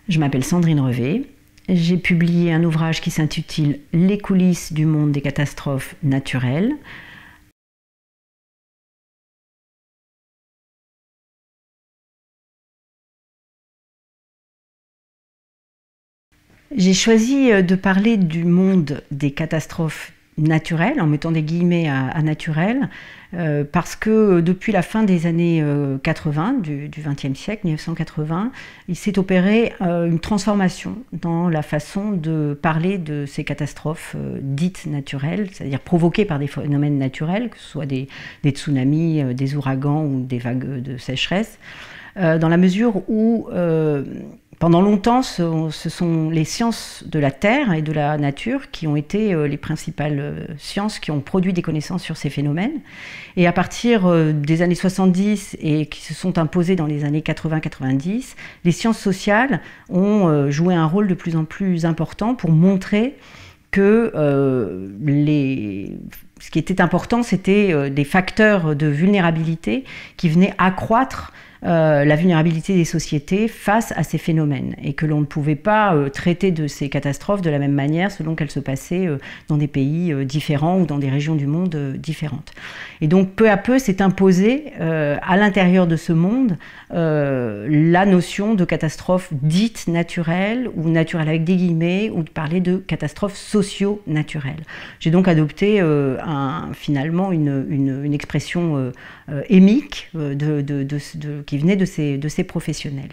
Je m'appelle Sandrine Revé. J'ai publié un ouvrage qui s'intitule « Les coulisses du monde des catastrophes naturelles ». J'ai choisi de parler du monde des catastrophes naturelles, en mettant des guillemets à naturel, parce que depuis la fin des années 80 du XXe siècle, 1980, il s'est opéré une transformation dans la façon de parler de ces catastrophes dites naturelles, c'est-à-dire provoquées par des phénomènes naturels, que ce soit des tsunamis, des ouragans ou des vagues de sécheresse, dans la mesure où pendant longtemps, ce sont les sciences de la Terre et de la nature qui ont été les principales sciences qui ont produit des connaissances sur ces phénomènes. Et à partir des années 70 et qui se sont imposées dans les années 80-90, les sciences sociales ont joué un rôle de plus en plus important pour montrer que ce qui était important, c'était des facteurs de vulnérabilité qui venaient accroître la vulnérabilité des sociétés face à ces phénomènes et que l'on ne pouvait pas traiter de ces catastrophes de la même manière selon qu'elles se passaient dans des pays différents ou dans des régions du monde différentes. Et donc peu à peu s'est imposée à l'intérieur de ce monde la notion de catastrophe dite naturelle ou naturelle avec des guillemets ou de parler de catastrophe socio-naturelle. J'ai donc adopté finalement une expression émique qui venait de ces professionnels.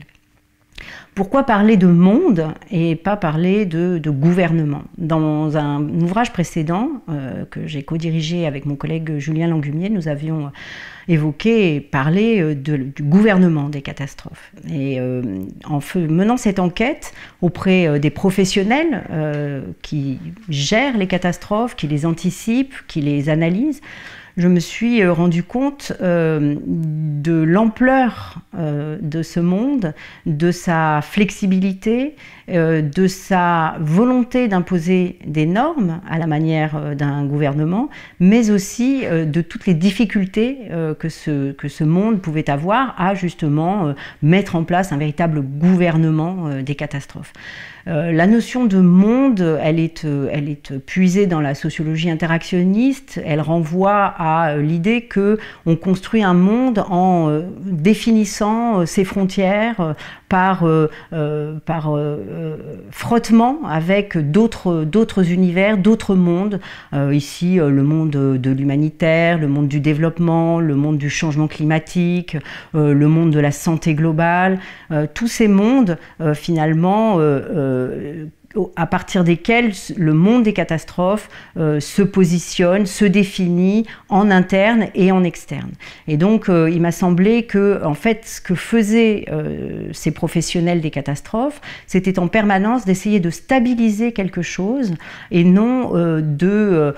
Pourquoi parler de monde et pas parler de gouvernement? Dans un ouvrage précédent que j'ai co-dirigé avec mon collègue Julien Langumier, nous avions évoqué et parlé du gouvernement des catastrophes. Et en menant cette enquête auprès des professionnels qui gèrent les catastrophes, qui les anticipent, qui les analysent, je me suis rendu compte de l'ampleur de ce monde, de sa flexibilité, de sa volonté d'imposer des normes à la manière d'un gouvernement, mais aussi de toutes les difficultés que ce monde pouvait avoir à justement mettre en place un véritable gouvernement des catastrophes. La notion de monde, elle est puisée dans la sociologie interactionniste. Elle renvoie à l'idée qu'on construit un monde en définissant ses frontières par frottement avec d'autres univers, d'autres mondes. Ici, le monde de l'humanitaire, le monde du développement, le monde du changement climatique, le monde de la santé globale. Tous ces mondes, finalement, à partir desquels le monde des catastrophes se positionne, se définit en interne et en externe. Et donc, il m'a semblé que, en fait, ce que faisaient ces professionnels des catastrophes, c'était en permanence d'essayer de stabiliser quelque chose et non de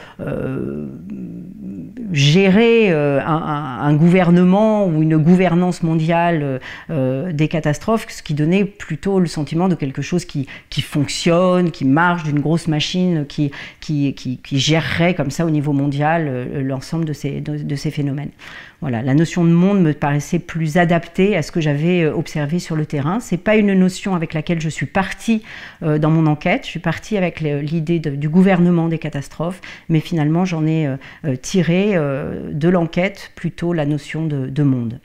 gérer un gouvernement ou une gouvernance mondiale des catastrophes, ce qui donnait plutôt le sentiment de quelque chose qui fonctionne, qui marche, d'une grosse machine qui gérerait comme ça au niveau mondial l'ensemble de ces phénomènes. Voilà, la notion de monde me paraissait plus adaptée à ce que j'avais observé sur le terrain. C'est pas une notion avec laquelle je suis partie dans mon enquête. Je suis partie avec l'idée du gouvernement des catastrophes, mais finalement j'en ai tiré de l'enquête plutôt la notion de monde.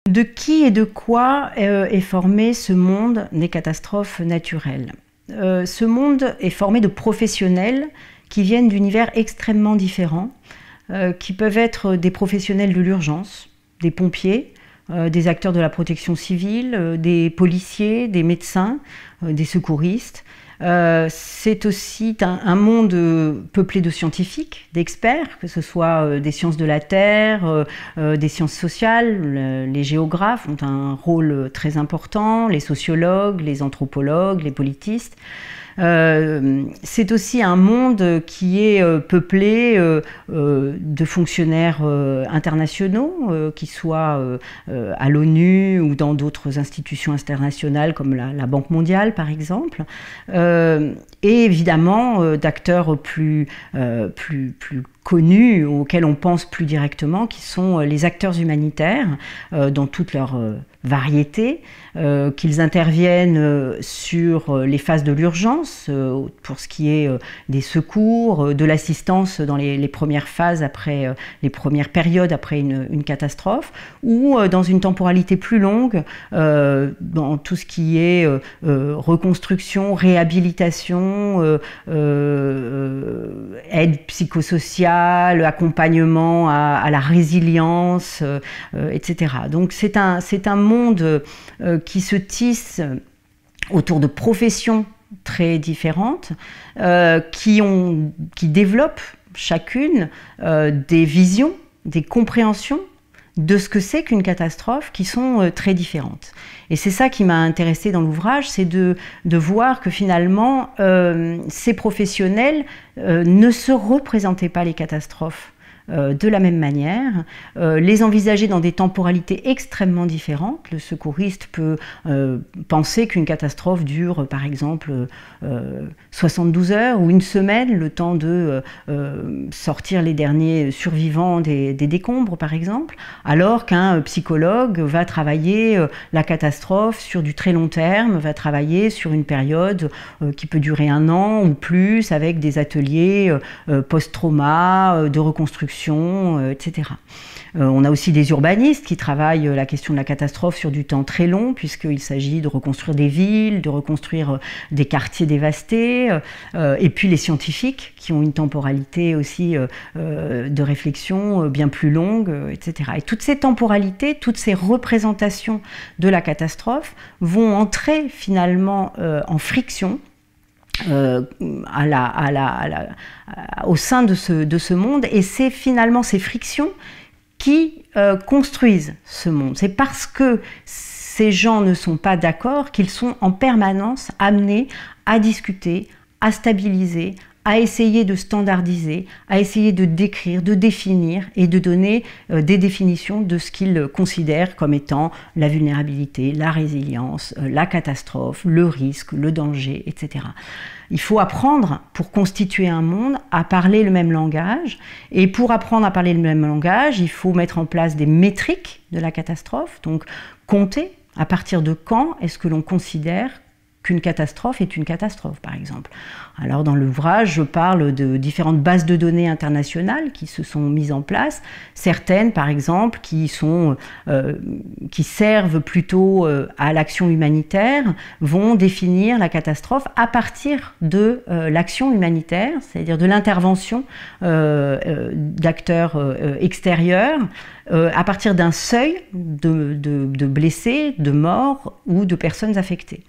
De qui et de quoi est formé ce monde des catastrophes naturelles? Ce monde est formé de professionnels qui viennent d'univers extrêmement différents, qui peuvent être des professionnels de l'urgence, des pompiers, des acteurs de la protection civile, des policiers, des médecins, des secouristes. C'est aussi un monde peuplé de scientifiques, d'experts, que ce soit des sciences de la Terre, des sciences sociales. Les géographes ont un rôle très important, les sociologues, les anthropologues, les politistes. C'est aussi un monde qui est peuplé de fonctionnaires internationaux, qui soient à l'ONU ou dans d'autres institutions internationales comme la Banque mondiale par exemple, et évidemment d'acteurs plus connus, auxquels on pense plus directement, qui sont les acteurs humanitaires dans toute leur variété, qu'ils interviennent sur les phases de l'urgence, pour ce qui est des secours, de l'assistance dans les premières phases après, les premières périodes après une catastrophe, ou dans une temporalité plus longue, dans tout ce qui est reconstruction, réhabilitation, aide psychosociale, accompagnement à la résilience, etc. Donc c'est un monde qui se tisse autour de professions très différentes, qui développent chacune des visions, des compréhensions de ce que c'est qu'une catastrophe qui sont très différentes. Et c'est ça qui m'a intéressée dans l'ouvrage, c'est de voir que finalement ces professionnels ne se représentaient pas les catastrophes de la même manière, les envisager dans des temporalités extrêmement différentes. Le secouriste peut penser qu'une catastrophe dure par exemple 72 heures ou une semaine, le temps de sortir les derniers survivants des décombres par exemple, alors qu'un psychologue va travailler la catastrophe sur du très long terme, va travailler sur une période qui peut durer 1 an ou plus, avec des ateliers post-trauma, de reconstruction, etc. On a aussi des urbanistes qui travaillent la question de la catastrophe sur du temps très long, puisqu'il s'agit de reconstruire des villes, de reconstruire des quartiers dévastés, et puis les scientifiques qui ont une temporalité aussi de réflexion bien plus longue, etc. Et toutes ces temporalités, toutes ces représentations de la catastrophe vont entrer finalement en friction au sein de ce monde, et c'est finalement ces frictions qui construisent ce monde. C'est parce que ces gens ne sont pas d'accord qu'ils sont en permanence amenés à discuter, à stabiliser, à essayer de standardiser, à essayer de décrire, de définir et de donner des définitions de ce qu'ils considèrent comme étant la vulnérabilité, la résilience, la catastrophe, le risque, le danger, etc. Il faut apprendre, pour constituer un monde, à parler le même langage. Et pour apprendre à parler le même langage, il faut mettre en place des métriques de la catastrophe, donc compter à partir de quand est-ce que l'on considère qu'une catastrophe est une catastrophe, par exemple. Alors dans l'ouvrage, je parle de différentes bases de données internationales qui se sont mises en place, certaines par exemple qui servent plutôt à l'action humanitaire, vont définir la catastrophe à partir de l'action humanitaire, c'est-à-dire de l'intervention d'acteurs extérieurs, à partir d'un seuil de blessés, de morts ou de personnes affectées.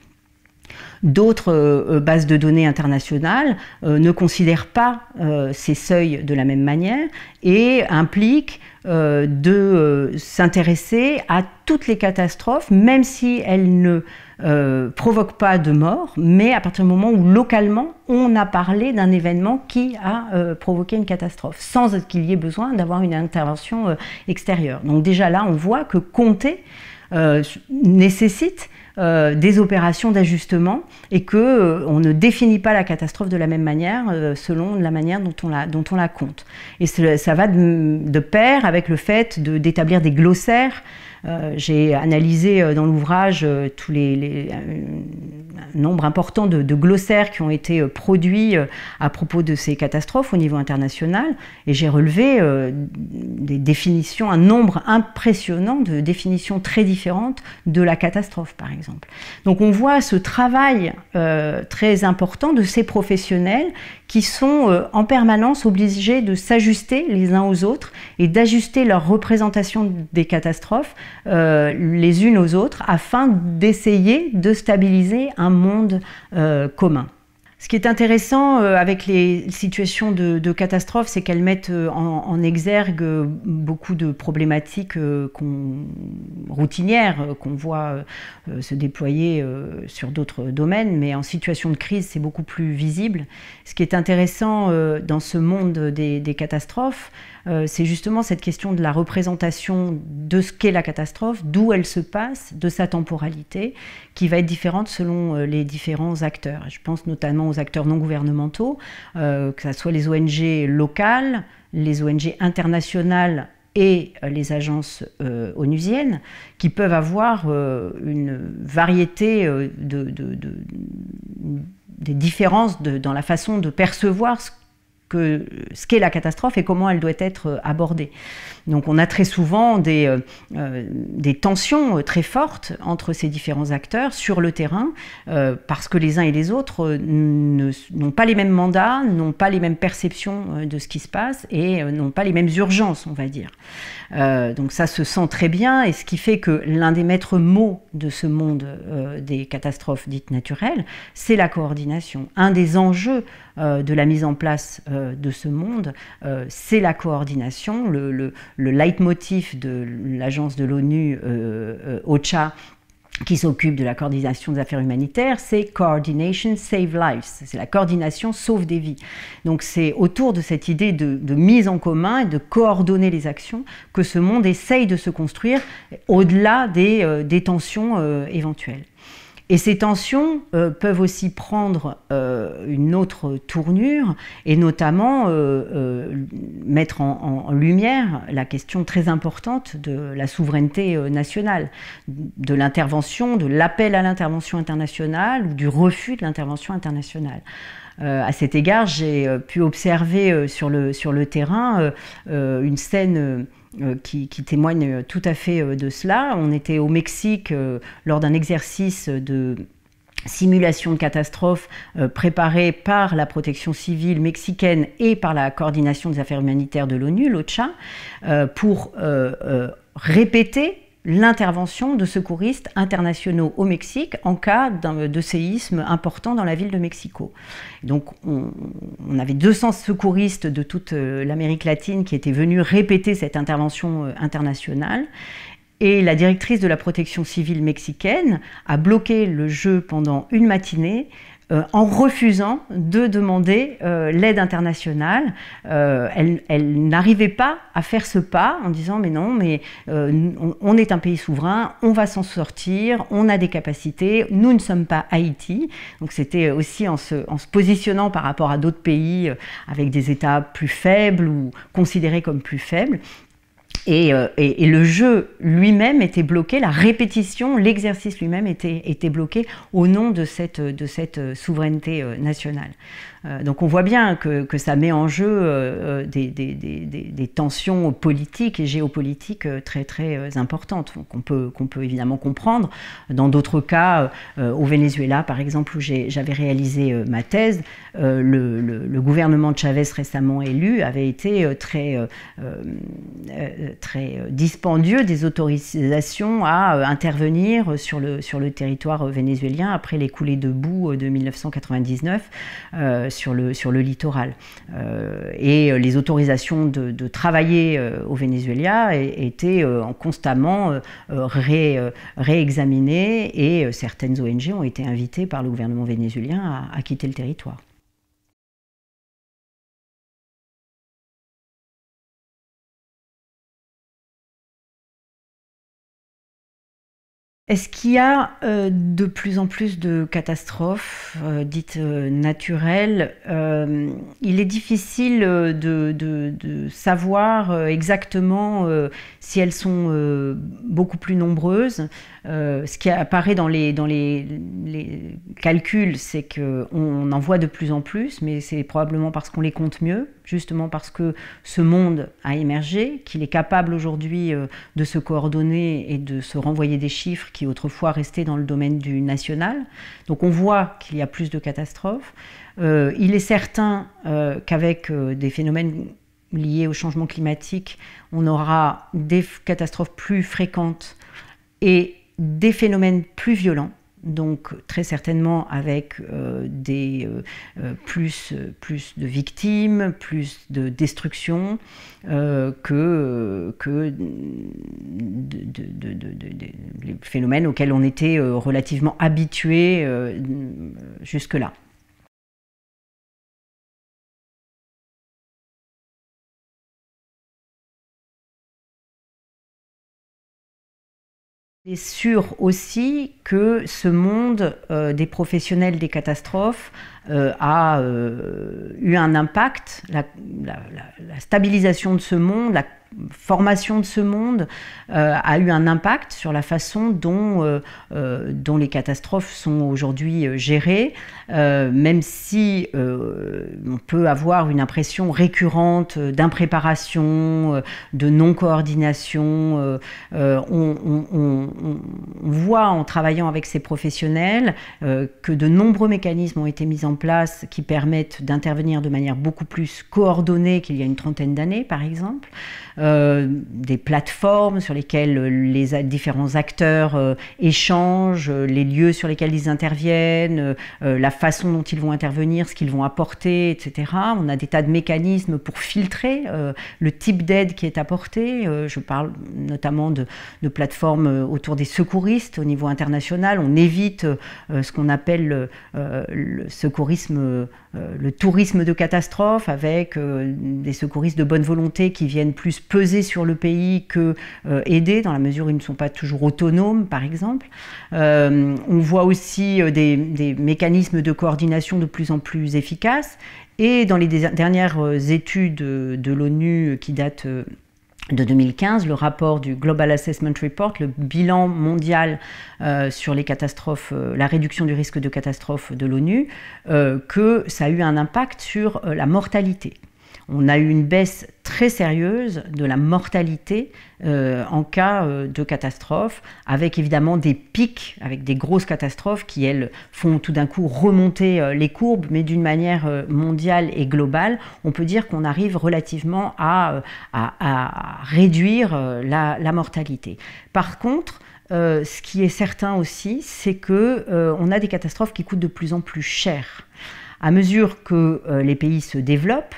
D'autres bases de données internationales ne considèrent pas ces seuils de la même manière et impliquent de s'intéresser à toutes les catastrophes, même si elles ne provoquent pas de mort, mais à partir du moment où localement on a parlé d'un événement qui a provoqué une catastrophe, sans qu'il y ait besoin d'avoir une intervention extérieure. Donc déjà là, on voit que compter nécessite des opérations d'ajustement et qu'on ne définit pas la catastrophe de la même manière selon la manière dont on la compte. Et ça va de pair avec le fait d'établir des glossaires. J'ai analysé dans l'ouvrage tous un nombre important de glossaires qui ont été produits à propos de ces catastrophes au niveau international, et j'ai relevé des définitions, un nombre impressionnant de définitions très différentes de la catastrophe, par exemple. Donc on voit ce travail très important de ces professionnels qui sont en permanence obligés de s'ajuster les uns aux autres et d'ajuster leur représentation des catastrophes les unes aux autres afin d'essayer de stabiliser un monde commun. Ce qui est intéressant avec les situations de catastrophe, c'est qu'elles mettent en exergue beaucoup de problématiques routinières qu'on voit se déployer sur d'autres domaines, mais en situation de crise, c'est beaucoup plus visible. Ce qui est intéressant dans ce monde des catastrophes, c'est justement cette question de la représentation de ce qu'est la catastrophe, d'où elle se passe, de sa temporalité, qui va être différente selon les différents acteurs. Je pense notamment aux acteurs non gouvernementaux, que ce soit les ONG locales, les ONG internationales et les agences onusiennes, qui peuvent avoir une variété des différences dans la façon de percevoir ce qu'est la catastrophe et comment elle doit être abordée. Donc on a très souvent des tensions très fortes entre ces différents acteurs sur le terrain, parce que les uns et les autres n'ont pas les mêmes mandats, n'ont pas les mêmes perceptions de ce qui se passe et n'ont pas les mêmes urgences, on va dire. Donc ça se sent très bien, et ce qui fait que l'un des maîtres mots de ce monde des catastrophes dites naturelles, c'est la coordination. Un des enjeux de la mise en place de ce monde, c'est la coordination. Le leitmotiv de l'agence de l'ONU, OCHA, qui s'occupe de la coordination des affaires humanitaires, c'est « Coordination Save Lives », c'est la coordination sauve des vies. Donc c'est autour de cette idée de mise en commun et de coordonner les actions que ce monde essaye de se construire au-delà des tensions éventuelles. Et ces tensions peuvent aussi prendre une autre tournure, et notamment mettre en lumière la question très importante de la souveraineté nationale, de l'intervention, de l'appel à l'intervention internationale ou du refus de l'intervention internationale. À cet égard, j'ai pu observer sur le terrain une scène qui témoigne tout à fait de cela. On était au Mexique lors d'un exercice de simulation de catastrophe préparé par la protection civile mexicaine et par la coordination des affaires humanitaires de l'ONU, l'OCHA, pour répéter l'intervention de secouristes internationaux au Mexique en cas de séisme important dans la ville de Mexico. Donc on avait 200 secouristes de toute l'Amérique latine qui étaient venus répéter cette intervention internationale. Et la directrice de la protection civile mexicaine a bloqué le jeu pendant une matinée en refusant de demander l'aide internationale. Elle n'arrivait pas à faire ce pas en disant « mais non, mais on est un pays souverain, on va s'en sortir, on a des capacités, nous ne sommes pas Haïti ». Donc c'était aussi en se positionnant par rapport à d'autres pays avec des États plus faibles ou considérés comme plus faibles. Et le jeu lui-même était bloqué, la répétition, l'exercice lui-même était bloqué au nom de cette souveraineté nationale. Donc on voit bien que ça met en jeu des tensions politiques et géopolitiques très très importantes, qu'on peut évidemment comprendre. Dans d'autres cas, au Venezuela par exemple, où j'avais réalisé ma thèse, le gouvernement de Chavez récemment élu avait été très dispendieux des autorisations à intervenir sur le territoire vénézuélien après les coulées de boue de 1999 sur le littoral. Et les autorisations de travailler au Venezuela étaient constamment réexaminées, et certaines ONG ont été invitées par le gouvernement vénézuélien à quitter le territoire. Est-ce qu'il y a de plus en plus de catastrophes dites naturelles? Il est difficile de savoir exactement si elles sont beaucoup plus nombreuses. Ce qui apparaît dans les calculs, c'est qu'on en voit de plus en plus, mais c'est probablement parce qu'on les compte mieux, justement parce que ce monde a émergé, qu'il est capable aujourd'hui de se coordonner et de se renvoyer des chiffres qui autrefois restaient dans le domaine du national. Donc on voit qu'il y a plus de catastrophes. Il est certain qu'avec des phénomènes liés au changement climatique, on aura des catastrophes plus fréquentes et des phénomènes plus violents. donc très certainement avec plus de victimes, plus de destruction que les phénomènes auxquels on était relativement habitués jusque-là. C'est sûr aussi que ce monde des professionnels des catastrophes a eu un impact, la stabilisation de ce monde, la formation de ce monde a eu un impact sur la façon dont les catastrophes sont aujourd'hui gérées, même si on peut avoir une impression récurrente d'impréparation, de non-coordination. On voit en travaillant avec ces professionnels que de nombreux mécanismes ont été mis en place qui permettent d'intervenir de manière beaucoup plus coordonnée qu'il y a une trentaine d'années, par exemple. Des plateformes sur lesquelles les différents acteurs échangent, les lieux sur lesquels ils interviennent, la façon dont ils vont intervenir, ce qu'ils vont apporter, etc. On a des tas de mécanismes pour filtrer le type d'aide qui est apporté. Je parle notamment de plateformes autour des secouristes au niveau international. On évite ce qu'on appelle le secourisme, le tourisme de catastrophe, avec des secouristes de bonne volonté qui viennent plus peser sur le pays que aider, dans la mesure où ils ne sont pas toujours autonomes, par exemple. On voit aussi des mécanismes de coordination de plus en plus efficaces. Et dans les dernières études de l'ONU qui datent de 2015, le rapport du Global Assessment Report, le bilan mondial sur les catastrophes, la réduction du risque de catastrophe de l'ONU, que ça a eu un impact sur la mortalité. On a eu une baisse très sérieuse de la mortalité en cas de catastrophe, avec évidemment des pics, avec des grosses catastrophes qui, elles, font tout d'un coup remonter les courbes, mais d'une manière mondiale et globale, on peut dire qu'on arrive relativement à réduire la mortalité. Par contre, ce qui est certain aussi, c'est qu'on a des catastrophes qui coûtent de plus en plus cher. À mesure que les pays se développent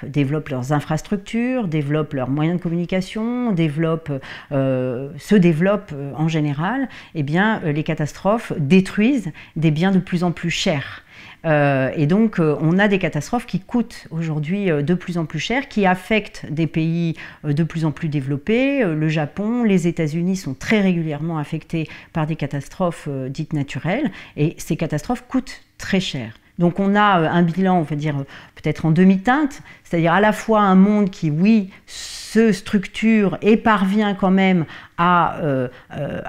leurs infrastructures, développent leurs moyens de communication, se développent en général, eh bien, les catastrophes détruisent des biens de plus en plus chers. Et donc, on a des catastrophes qui coûtent aujourd'hui de plus en plus cher, qui affectent des pays de plus en plus développés. Le Japon, les États-Unis sont très régulièrement affectés par des catastrophes dites naturelles, et ces catastrophes coûtent très cher. Donc on a un bilan, on va dire, peut-être en demi-teinte, c'est-à-dire à la fois un monde qui, oui, se structure et parvient quand même à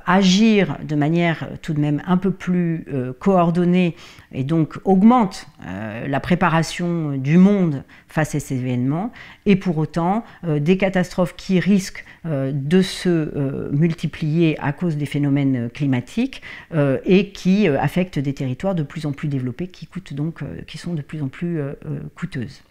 agir de manière tout de même un peu plus coordonnée, et donc augmente la préparation du monde face à ces événements, et pour autant des catastrophes qui risquent de se multiplier à cause des phénomènes climatiques et qui affectent des territoires de plus en plus développés qui sont de plus en plus coûteuses.